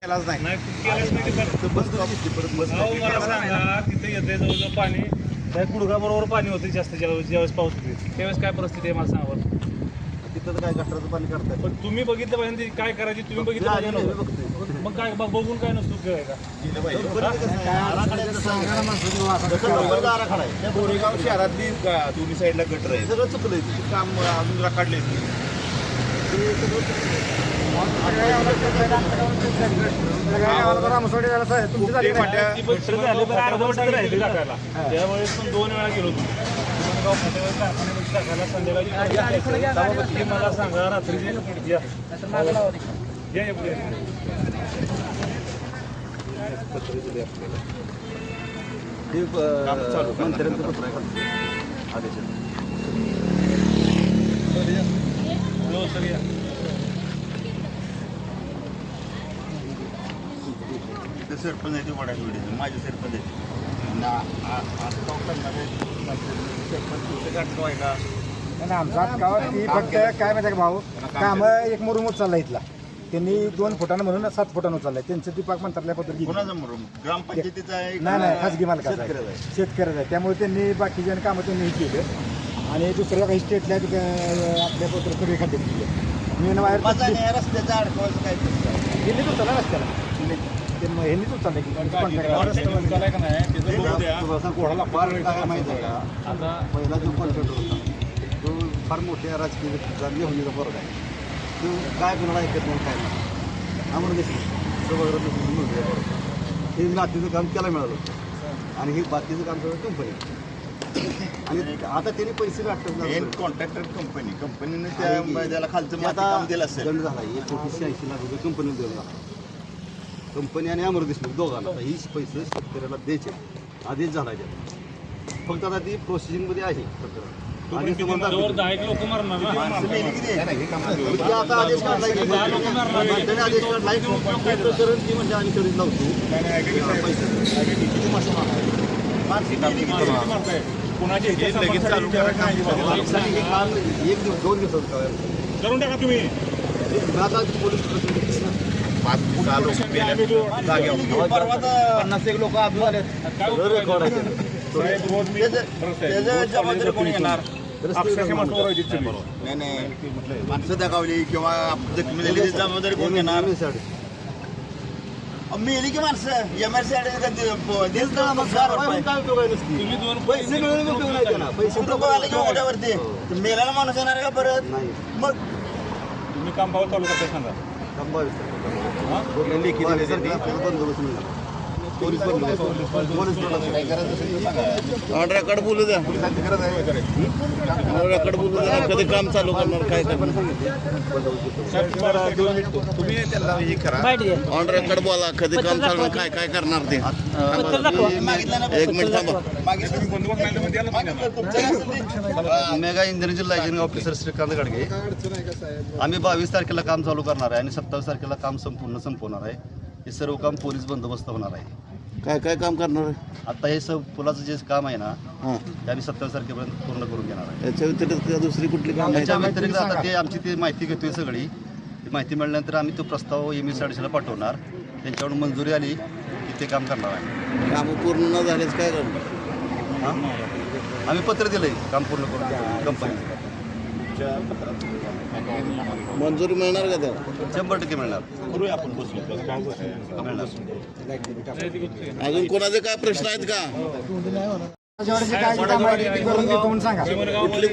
केलाच नाही. केलंच नाही ते तर बस दिसली परत बस अहो, मला सांगा तिथे येते जवळजवळ पाणी त्या गुडघाबरोबर पाणी होते जास्त ज्यावेळेस पाऊस होते त्यावेळेस काय परिस्थिती आहे मला सांगा बरं. तिथं तर काय गटराचं पाणी काढताय. पण तुम्ही बघितलं पाहिजे ती काय करायची तुम्ही बघितलं पाहिजे ना. मग काय बघून काय नसतो काय का आराखडा आहे त्या गोरेगाव शहरातली दोन्ही साईडला गटर आहे. सगळं चुकलंय ते काम अजून रखडले त्यावेळेस पण 2 वेळा गेलो तुम्ही टाकायला संध्याकाळी मला सांगा रात्रीची या मंत्र्यांचं पत्र आहे आदेशात. ते सरपंच आहे ते वडायला वेळ माझे सरपंच आहे आमचा गावात ती फक्त काय माहिती का भाऊ काम एक मुरुम उचलला इथला त्यांनी 2 फुटानं म्हणून 7 फुटानं उचललाय त्यांचं ती पाक मंत्रालया पद्धती कोणाचा मुरुम ग्रामपंचायतीचा आहे नाही खाजगी मालकाचा शेतकऱ्याचा आहे. त्यामुळे त्यांनी बाकीच्या कामं त्यांनी केलं आणि दुसऱ्या काही स्टेटला आपल्या पत्र सगळे खाते मी बाहेर रस्त्याचा अडकवायचं काय दिल्लीच उचलला रस्त्याला ह्यांनीच उचललं की कोणाला फार काय माहिती आहे का पहिला जो कॉन्ट्रॅक्टर होता तो फार मोठ्या राजकीय व्यक्तीचा होण्याचा फरक आहे. तो काय कोणाला ऐकत नाही काय नाही आम्हाला दिसलं हे नातीचं काम त्याला मिळालं होतं आणि हे बाकीचं काम सगळं कंपनी आणि आता त्यांनी पैसे वाटतात कॉन्ट्रॅक्टर कंपनीने त्याला खालचं आता दिलं असेल दंड झाला 1,80,00,000 रुपये कंपनीने दिला कंपनी आणि अमर देशमुख दोघांना ही पैसे शेतकऱ्याला द्यायचे आधीच झाला फक्त आता ती प्रोसेसिंगमध्ये आहे लोक मारणार आता आदेश काढलाय आदेश काढलाय ती म्हणजे आम्ही करीत लावतो एक दिवस 2 दिवसात करून टाका तुम्ही आता पोलीस 50 लोक अजून आले माणसं दाखवली किंवा जखमी झाली जबाबदारी कोण घेणार मेली की माणसं पैसे मेलाला माणूस येणार का परत मग तुम्ही काम पाऊल चालू करता सांगा ऑर्डरकडे बोलू द्या ऑर्डरकडे बोलू द्या कधी काम चालू करणार काय तुम्ही त्याला हे करा ऑर्डरकडे बोला कधी काम चालू काय काय करणार ते 1 मिनिट थांबा mega engineering liaisoning officer Shrikant Gadge आम्ही 22 तारखेला काम चालू करणार आहे आणि 27 तारखेला काम संपवणार आहे. हे सर्व काम पोलीस बंदोबस्त होणार आहे. काय काय काम करणार आहे आता हे पुलाचं जे काम आहे ना ते आम्ही 27 तारखेपर्यंत पूर्ण करून घेणार आहे. याच्या व्यतिरिक्त दुसरी कुठली काम याच्या व्यतिरिक्त आता ते आमची ती माहिती घेतोय सगळी ती माहिती मिळाल्यानंतर आम्ही तो प्रस्ताव MSRDCला पाठवणार त्यांच्याकडून मंजुरी आली की ते काम करणार आहे. काम पूर्ण न झालेच काय करणार आम्ही पत्र दिलंय काम पूर्ण करून कंपनी मंजुरी मिळणार का त्याला 100% मिळणार. करूया आपण मिळणार. अजून कोणाचे काय प्रश्न आहेत का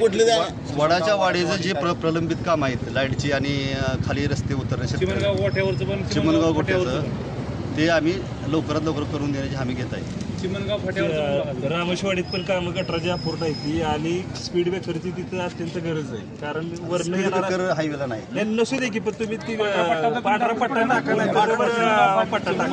कुठली वडाच्या वाडीचं जे प्रलंबित काम आहेत लाईटची आणि खाली रस्ते उतरणे चिमणगाव गोठ्याचं ते आम्ही लवकरात लवकर करून देण्याची हमी घेत आहे. चिमणगाव फाट्यावर रामेश्वाडीत पण काम गटराची अपूर्ण आहे ती आणि स्पीड ब्रेकरची तिथं अत्यंत गरज आहे कारण वरनं येणारा हायवेला नाही नसू दे की पण तुम्ही ती पांढरा पट्टा टाका पट्टा टाका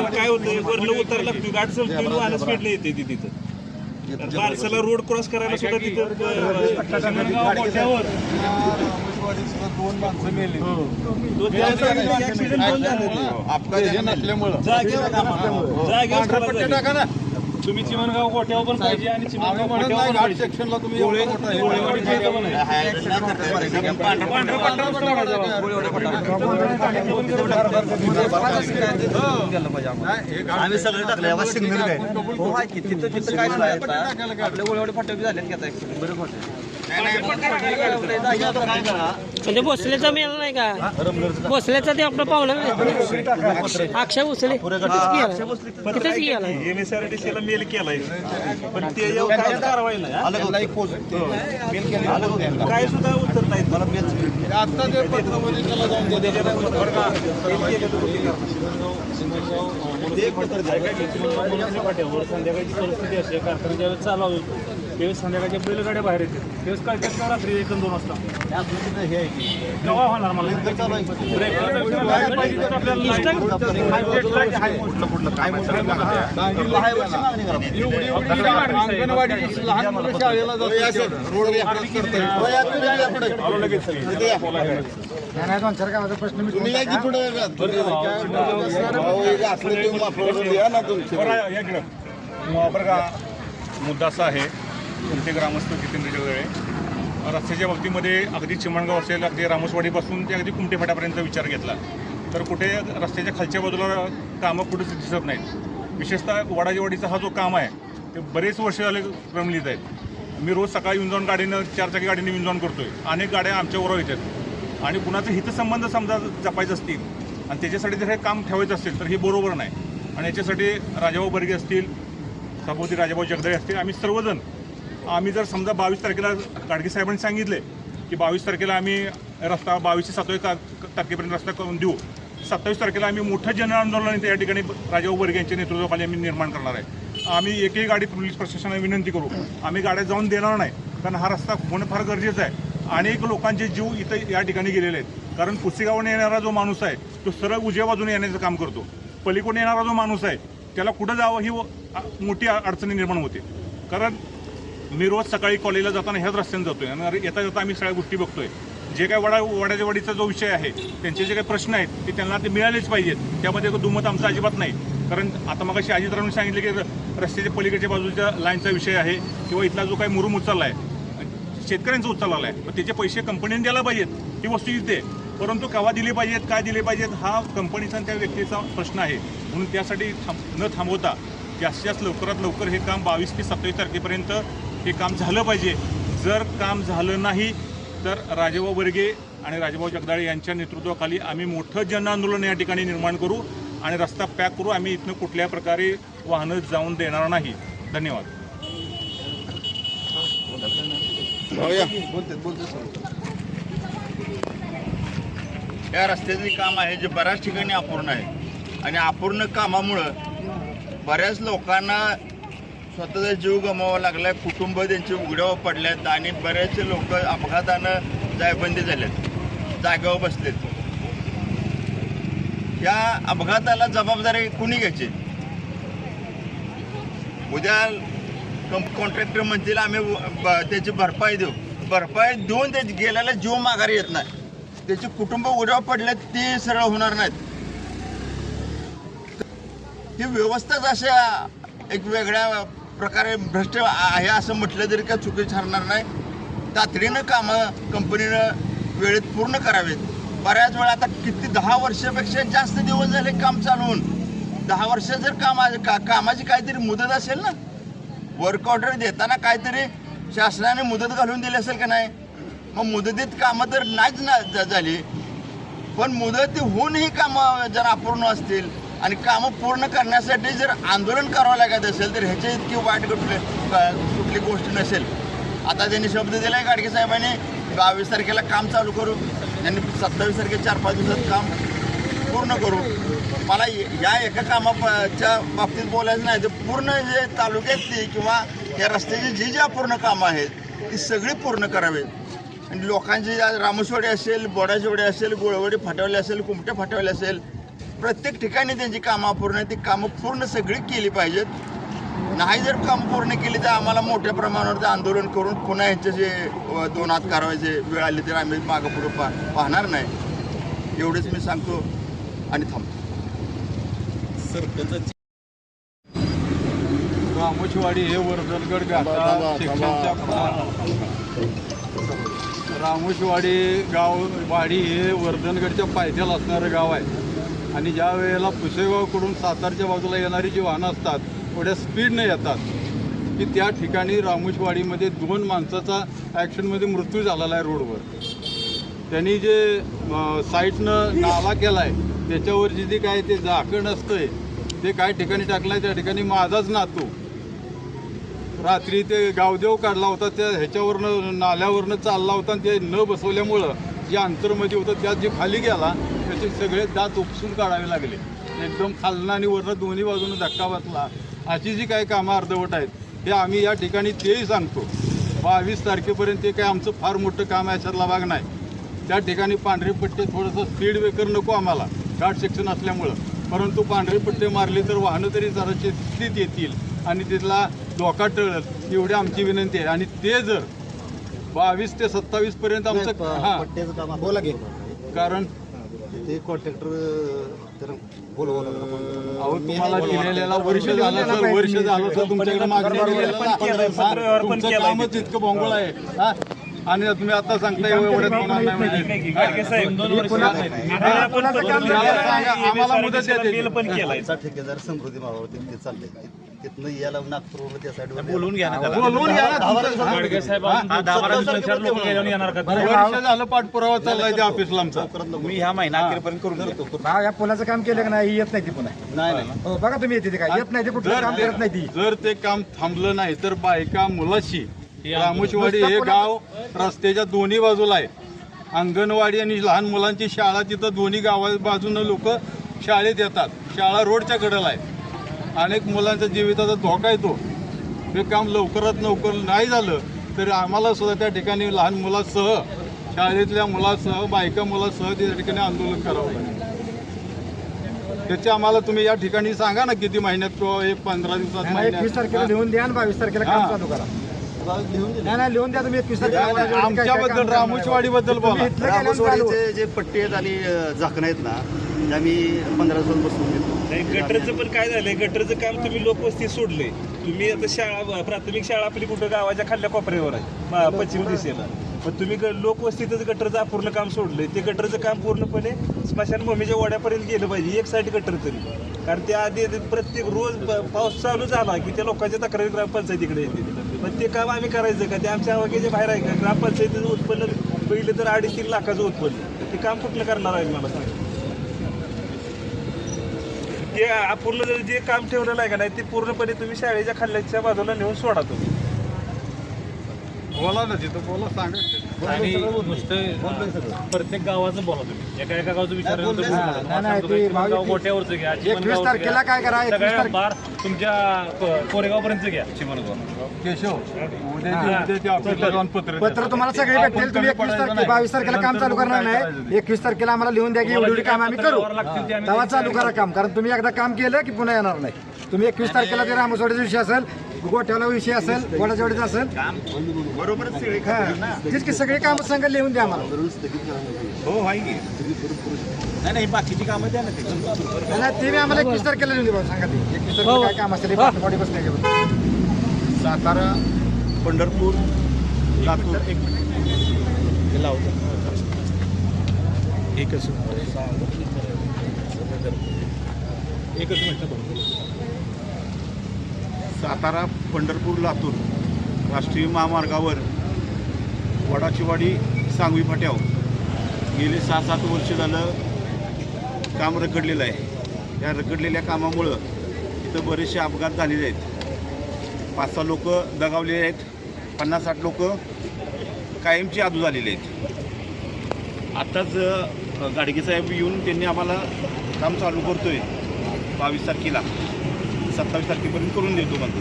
काय होतं वरनं उतरायला लागतो गाडी संपली आणि स्पीडला येते ती तिथं बारसाला रोड क्रॉस करायला सुद्धा तिथं 2 माणसं मेली अपघात नसल्यामुळं जागेवर तुम्ही चिमणगाव गोट्यावर पण पाहिजे आणि चिमणगाव गोट्यावर पण पाहिजे. सेक्शनला तुम्ही गोळेवाडीच्या इथं पण आहे. पांढरा पट्टा नुसता काढायचा. आम्ही सगळे टाकले सिग्नल काय तिथं काय आपल्या गोळेवाडी फाट्यावर झाले की आता बरोबर म्हणजे भोसलेचा मेल नाही का भोसलेचा ते आपला पाहुणा अक्षय भोसले तिथेच गेला MSRDC ला मेल केलाय पण ते काय कारवाई नाही काय सुद्धा उत्तर नाही मला आता ते पत्रमध्ये त्याला जाऊन संध्याकाळची परिस्थिती अशी कारखाना ज्यावेळेस चालू होतो त्यावेळेस संध्याकाळच्या बैलगाड्या बाहेर येतात त्यावेळेस काय करतात रात्री 1-2 वाजता केव्हा होणार मला लहान मुलं शाळेला दोन-चार गावाचा प्रश्न मी बरं का मुद्दा असा आहे तुमचे ग्रामस्थ जितेंद्र जगदळे रस्त्याच्या बाबतीमध्ये अगदी चिमणगाव असेल अगदी रामोसवाडीपासून ते अगदी कुमटे फाट्यापर्यंत विचार घेतला तर कुठे रस्त्याच्या खालच्या बाजूला कामं कुठेच दिसत नाहीत. विशेषतः वडाजीवाडीचा हा जो काम आहे ते बरेच वर्ष झाले प्रलंबित आहेत. मी रोज सकाळी येऊन जाऊन गाडीनं 4 चाकी गाडीने येऊन जाऊन करतोय. अनेक गाड्या आमच्याबरोबर येतात आणि कुणाचे हितसंबंध समजा जपायचे असतील आणि त्याच्यासाठी जर हे काम ठेवायचं असेल तर हे बरोबर नाही. आणि याच्यासाठी राजाभाऊ बर्गे असतील सभापती राजाभाऊ जगदळे असतील आम्ही जर समजा 22 तारखेला गाडगे साहेबांनी सांगितले की 22 तारखेला आम्ही रस्ता 22 ते 27 तारखेपर्यंत रस्ता करून देऊ 27 तारखेला आम्ही मोठं जन आंदोलन त्या ठिकाणी राजाभाऊ बर्गे यांच्या नेतृत्वाखाली आम्ही निर्माण करणार आहे. आम्ही एकही गाडी पोलीस प्रशासनाला विनंती करू आम्ही गाड्या जाऊन देणार नाही कारण हा रस्ता होणं फार गरजेचं आहे. अनेक लोकांचे जीव इथं या ठिकाणी गेलेले आहेत कारण पुसेगावने येणारा जो माणूस आहे तो सरळ उजव्या बाजूने येण्याचं काम करतो. पलीकडून येणारा जो माणूस आहे त्याला कुठं जावं ही मोठी अडचणी निर्माण होते. कारण मी रोज सकाळी कॉलेजला जाताना ह्याच रस्त्याने जातोय आणि येता जाता आम्ही सगळ्या गोष्टी बघतोय. जे काय वडाच्या वाडीचा जो विषय आहे त्यांचे जे काही प्रश्न आहेत ते त्यांना ते मिळालेच पाहिजेत. त्यामध्ये दुमत आमचं अजिबात नाही. कारण आता मगाशी अजितरावांनी सांगितले की रस्त्याच्या पलीकडच्या बाजूच्या लाईनचा विषय आहे किंवा इथला जो काही मुरुम उचलला आहे शेतकऱ्यांचा उचलला आहे पण त्याचे पैसे कंपनीने द्यायला पाहिजेत ही वस्तू इथे. परंतु केव्हा दिले पाहिजेत काय दिले पाहिजेत हा कंपनीचा आणि त्या व्यक्तीचा प्रश्न आहे. म्हणून त्यासाठी न थांबवता जास्तीत लवकरात लवकर हे काम 22 ते 27 तारखेपर्यंत हे काम झालं पाहिजे. जर काम झालं नाही तर राजाभाऊ बर्गे आणि राजाभाऊ जगदाळे यांच्या नेतृत्वाखाली आम्ही मोठं जन आंदोलन या ठिकाणी निर्माण करू आणि रस्ता पॅक करू. आम्ही इथनं कुठल्या प्रकारे वाहनं जाऊन देणार नाही. धन्यवाद. या रस्त्याचे काम आहे जे बऱ्याच ठिकाणी अपूर्ण आहे आणि अपूर्ण कामामुळं बऱ्याच लोकांना स्वतःचा जीव गमवावा लागला. कुटुंब त्यांचे उघड्यावर पडल्यात आणि बरेचसे लोक अपघातानं जायबंदी झालेत जागेवर बसलेत. या अपघाताला जबाबदारी कुणी घ्यायची? उद्या कॉन्ट्रॅक्टर म्हणतील आम्ही त्याची भरपाई देऊन ते गेल्याला जीव माघारी येत नाही. त्याचे कुटुंब उघड्यावर पडले ते सरळ होणार नाहीत. ही व्यवस्थाच अशा एक वेगळ्या प्रकारे भ्रष्ट आहे असं म्हटलं तरी काय चुकी ठरणार नाही. तातडीनं कामं कंपनीनं वेळेत पूर्ण करावेत. बऱ्याच वेळा आता किती 10 वर्षापेक्षा जास्त दिवस झाले काम चालवून 10 वर्ष जर कामाची काहीतरी मुदत असेल ना वर्क ऑर्डर देताना काहीतरी शासनाने मुदत घालून दिली असेल का नाही. मग मुदतीत कामं तर नाहीच झाली पण मुदत होऊनही कामं जर अपूर्ण असतील आणि कामं पूर्ण करण्यासाठी जर आंदोलन करावं लागत असेल तर ह्याच्या इतकी वाईट कुठली गोष्ट नसेल. आता त्यांनी शब्द दिला आहे गाडगे साहेबांनी 22 तारखेला काम चालू करू त्यांनी 27 तारखेला 4-5 दिवसात काम पूर्ण करू. मला या एका कामाच्या बाबतीत बोलायचं नाही तर पूर्ण जे तालुक्यातली किंवा या रस्त्याची जी अपूर्ण कामं आहेत ती सगळी पूर्ण करावीत. आणि लोकांची रामोसवाडी असेल बोडाचीवाडी असेल गोळवाडी फाटवली असेल कुमटे फाटवले असेल प्रत्येक ठिकाणी त्यांची कामं अपूर्ण आहेत ती कामं पूर्ण सगळी केली पाहिजेत. नाही जर कामं पूर्ण केली तर आम्हाला मोठ्या प्रमाणावर आंदोलन करून पुन्हा यांचे जे 2 हात कारवायचे वेळ आली तर आम्ही मागं पुढं पाहणार नाही. एवढंच मी सांगतो आणि थांबतो. रामोशीवाडी हे वर्धनगड घाटा सेक्शनच्या रामोशीवाडी वाडी हे वर्धनगडच्या पायथ्याला असणारं गाव आहे आणि ज्या वेळेला पुसेगावकडून सातारच्या बाजूला येणारी जी वाहनं असतात थोड्या स्पीडनं येतात की त्या ठिकाणी रामोशीवाडीमध्ये 2 माणसाचा ॲक्सिडेंटमध्ये मृत्यू झालेला आहे रोडवर. त्यांनी जे साईडनं नाला केला आहे त्याच्यावरची जी काय ते झाकण असतंय ते काय ठिकाणी टाकलं आहे. त्या ठिकाणी माझाच नातू रात्री ते गावदेव काढला होता त्या ह्याच्यावरनं नाल्यावरनं चालला होता आणि ते न बसवल्यामुळं जे अंतरमध्ये होतं त्यात जे खाली गेला त्याचे सगळे दात उपसून काढावे लागले. एकदम खालनं आणि वरनं दोन्ही बाजूनं धक्का बसला. अशी जी काही कामं अर्धवट आहेत हे आम्ही या ठिकाणी तेही सांगतो. 22 तारखेपर्यंत ते काय आमचं फार मोठं काम आहे याच्यातला भाग नाही. त्या ठिकाणी पांढरे पट्टे थोडंसं स्पीड ब्रेकर नको आम्हाला घाट सेक्शन असल्यामुळं, परंतु पांढरे पट्टे मारले तर वाहनं तरी जरा स्थितीत येतील आणि तिथला धोका टळेल एवढी आमची विनंती आहे. आणि ते जर 22 ते 27 पर्यंत आमचं हां पट्ट्याचं काम बोला घे कारण ते कॉन्ट्रॅक्टर तर बोलवलं अहो तुम्हाला दिलेल्याला वर्ष झालं सर तुमच्याकडे मागणी तुमचं कामच इतकं भोंगळ आहे हा? आणि तुम्ही आता सांगताय एवढ्यात होणार नाही म्हणजे आम्हाला मुदत द्या. ठेकेदार समृद्धी मावावरती ते चाललंय तिथनं यायला नागपूरवरून त्या साईडवर बोलवून घ्या ना बोलवून घ्या ना. वर्ष झालं पाठपुरावा चाललाय त्या ऑफिसला आमचा. मी ह्या महिना अखेरपर्यंत करून देतो. या पुलाचं काम केलं का नाही येत नाही ती पुन्हा. नाही हो, बघा तुम्ही येते ते काय येत नाही ते कुठलं काम करत नाही ती. जर ते काम थांबलं नाही तर बायका मुलाशी रामोशीवाडी हे गाव रस्त्याच्या दोन्ही बाजूला आहे. अंगणवाडी आणि लहान मुलांची शाळा तिथं दोन्ही गावा बाजूनं लोक शाळेत येतात. शाळा रोडच्या कडेला आहे. अनेक मुलांच्या जीविताचा धोका येतो. हे काम लवकरात लवकर नाही झालं तर आम्हाला सुद्धा त्या ठिकाणी लहान मुलासह शाळेतल्या मुलासह बायका मुलासह त्या ठिकाणी आंदोलन करावं लागेल. त्याचे आम्हाला तुम्ही या ठिकाणी सांगा ना किती महिन्यात किंवा हे 15 दिवसात 21 तारखेला लिहून द्या आणि 22 तारखेला काम चालू करा. नाही लिहून द्या तुम्ही 21 तारखेला. आमच्याबद्दल रामोशीवाडीबद्दल बोला. रामोशीवाडीचे जे पट्टे आहेत आणि झाकणं आहेत ना ते आम्ही 15 दिवसात बसवून देतो. गटरचं पण काय झालंय, गटरचं काम तुम्ही लोकवस्ती सोडले. तुम्ही आता शाळा प्राथमिक शाळा आपली कुठं गावाच्या खाल्ल्या कोपऱ्यावर आहे पश्चिम दिशेला, पण तुम्ही लोकवस्तीतच गटरचं अपूर्ण काम सोडलंय. ते गटरचं काम पूर्णपणे स्मशानभूमीच्या ओढ्यापर्यंत गेलं पाहिजे. एक साईड गटर तरी, कारण त्या आधी प्रत्येक रोज पाऊस चालू झाला की त्या लोकांच्या तक्रारी ग्रामपंचायतीकडे येते. पण ते काम आम्ही करायचं का? ते आमच्या आवाक्याच्या बाहेर आहे का? ग्रामपंचायतीचं उत्पन्न पहिलं तर 2.5-3 लाखाचं उत्पन्न. ते काम कुठलं करणार आहे मला सांगा. ते अपूर्ण जे काम ठेवलेलं आहे का नाही ते पूर्णपणे तुम्ही शाळेच्या खाल्ल्याच्या बाजूला नेऊन सोडा तुम्ही. बोला ना तिथं बोला सांगा. आणि नुसतं प्रत्येक गावाचं बोला तुम्ही. एका गावचं विचार मोठ्यावरचं घ्या. 21 तारखेला काय करा? 21 सगळ्या बार तुमच्या कोरेगाव पर्यंत घ्या. चिमणगाव केशव पत्र पत्र तुम्हाला सगळे भेटेल. तुम्ही 21 तारखेला 22 तारखेला काम चालू करणार नाही. 21 तारखेला आम्हाला लिहून द्या की एवढी काम आम्ही करू तेव्हा चालू करा काम. कारण तुम्ही एकदा काम केलं की पुन्हा येणार नाही. तुम्ही 21 तारखेला ते रामोशीवाडीचा विषय असेल, गोठ्याला विषय असेल, वडाचवाडीचा असेल, बरोबरच सगळे तेच की सगळे काम सांगा लिहून द्या आम्हाला. हो आहे की नाही बाकीची कामं द्या ना ते. नाही ते मी आम्हाला 21 तारखेला लिहून द्या सांगा. ते 21 तारखेला काय काम असेल बॉडी बसण्याच्या. सातारा, पंढरपूर, लातूर एकच मिनिट. सातारा, पंढरपूर, लातूर राष्ट्रीय महामार्गावर वडाचीवाडी सांगवी फाट्यावर गेले 6-7 वर्ष झालं काम रखडलेलं आहे. या रखडलेल्या कामामुळं इथं बरेचसे अपघात झालेले आहेत. 5-6 लोक दगावलेले आहेत. 50-60 लोक कायमची आजू झालेले आहेत. आत्ताच गाडगेसाहेब येऊन त्यांनी आम्हाला काम चालू करतोय 22 तारखेला 27 तारखेपर्यंत करून देतो म्हणतो.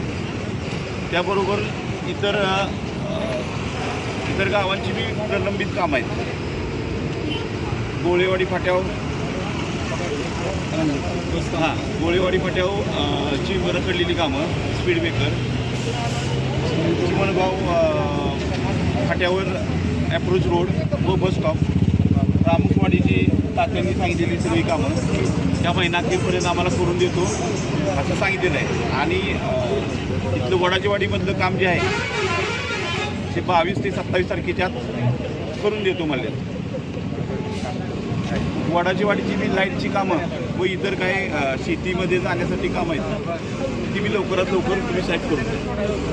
त्याबरोबर इतर गावांची बी प्रलंबित कामं आहेत. गोळेवाडी फाट्यावर गोळेवाडी फाट्यावर ची रखडलेली कामं, स्पीड ब्रेकर, चिमणगाव फाट्यावर ॲप्रोच रोड व बस स्टॉप, रामसवाडीची तात्यांनी सांगितलेली सगळी कामं त्या महिनाअखेरपर्यंत आम्हाला करून देतो असं सांगितलेलं आहे. आणि इथलं वडाचीवाडीमधलं काम जे आहे ते 22 ते 27 तारखेच्या आत करून देतो म्हणले. वडाचीवाडीची बी लाईटची कामं व इतर काही शेतीमध्ये जाण्यासाठी कामं आहेत ती बी लवकरात लवकर तुम्ही साहेब करून द्या.